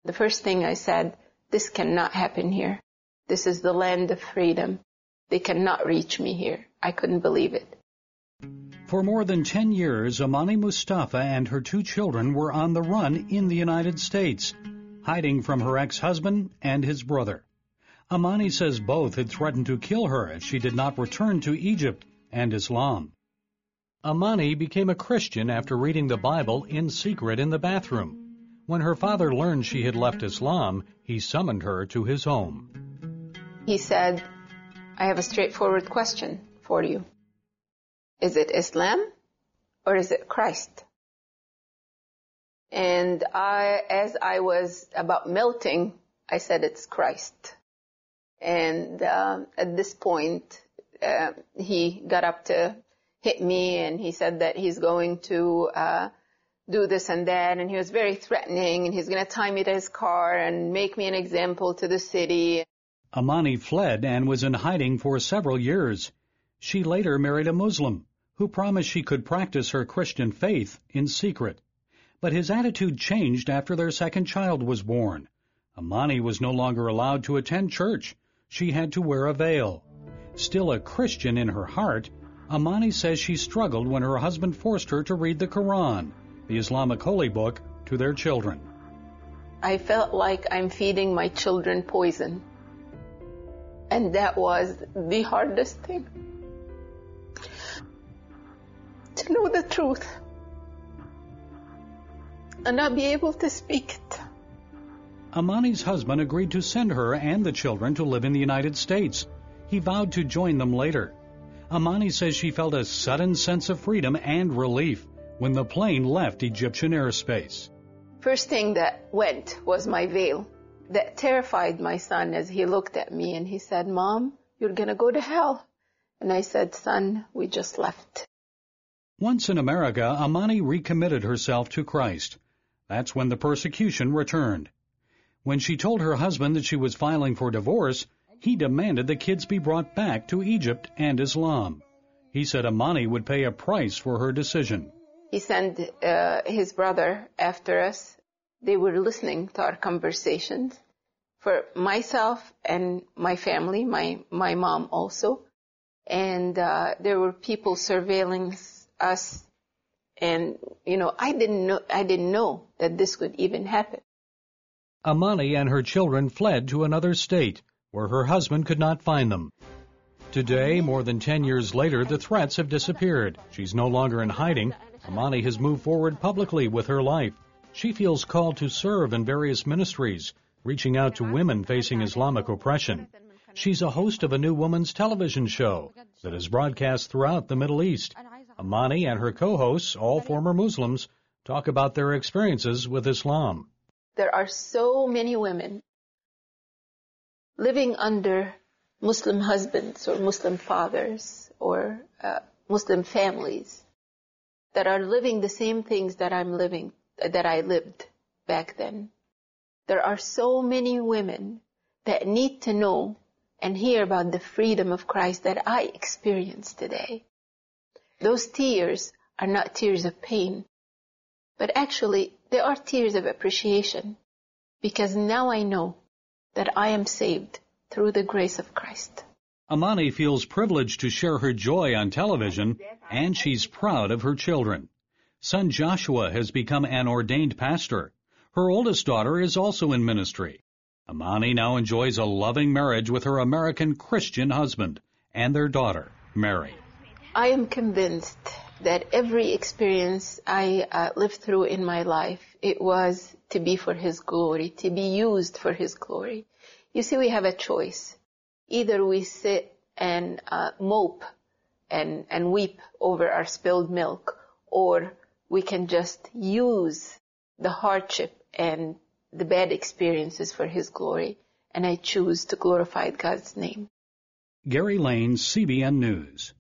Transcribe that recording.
The first thing I said, this cannot happen here. This is the land of freedom. They cannot reach me here. I couldn't believe it. For more than 10 years, Amani Mustafa and her 2 children were on the run in the United States, hiding from her ex-husband and his brother. Amani says both had threatened to kill her if she did not return to Egypt and Islam. Amani became a Christian after reading the Bible in secret in the bathroom. When her father learned she had left Islam, he summoned her to his home. He said, I have a straightforward question for you. Is it Islam or is it Christ? And as I was about melting, I said, it's Christ. And at this point, he got up to hit me, and he said that he's going to do this and that, and he was very threatening, and he's going to tie me to his car and make me an example to the city. Amani fled and was in hiding for several years. She later married a Muslim who promised she could practice her Christian faith in secret. But his attitude changed after their second child was born. Amani was no longer allowed to attend church. She had to wear a veil. Still a Christian in her heart, Amani says she struggled when her husband forced her to read the Quran, the Islamic holy book, to their children. I felt like I'm feeding my children poison. And that was the hardest thing. To know the truth and not be able to speak it. Amani's husband agreed to send her and the children to live in the United States. He vowed to join them later. Amani says she felt a sudden sense of freedom and relief when the plane left Egyptian airspace. First thing that went was my veil. That terrified my son as he looked at me and he said, Mom, you're going to go to hell. And I said, son, we just left. Once in America, Amani recommitted herself to Christ. That's when the persecution returned. When she told her husband that she was filing for divorce, he demanded the kids be brought back to Egypt and Islam. He said Amani would pay a price for her decision. He sent his brother after us. They were listening to our conversations. For myself and my family, my mom also. And there were people surveilling us. And, I didn't know that this could even happen. Amani and her children fled to another state where her husband could not find them. Today, more than 10 years later, the threats have disappeared. She's no longer in hiding. Amani has moved forward publicly with her life. She feels called to serve in various ministries, reaching out to women facing Islamic oppression. She's a host of a new woman's television show that is broadcast throughout the Middle East. Amani and her co-hosts, all former Muslims, talk about their experiences with Islam. There are so many women living under Muslim husbands or Muslim fathers or Muslim families that are living the same things that I lived back then. There are so many women that need to know and hear about the freedom of Christ that I experience today. Those tears are not tears of pain, but actually they are tears of appreciation, because now I know that I am saved through the grace of Christ. Amani feels privileged to share her joy on television, and she's proud of her children. Son Joshua has become an ordained pastor. Her oldest daughter is also in ministry. Amani now enjoys a loving marriage with her American Christian husband and their daughter, Mary. I am convinced that every experience I lived through in my life, it was to be for His glory, to be used for His glory. You see, we have a choice. Either we sit and mope and weep over our spilled milk, or we can just use the hardship and the bad experiences for His glory. And I choose to glorify God's name. Gary Lane, CBN News.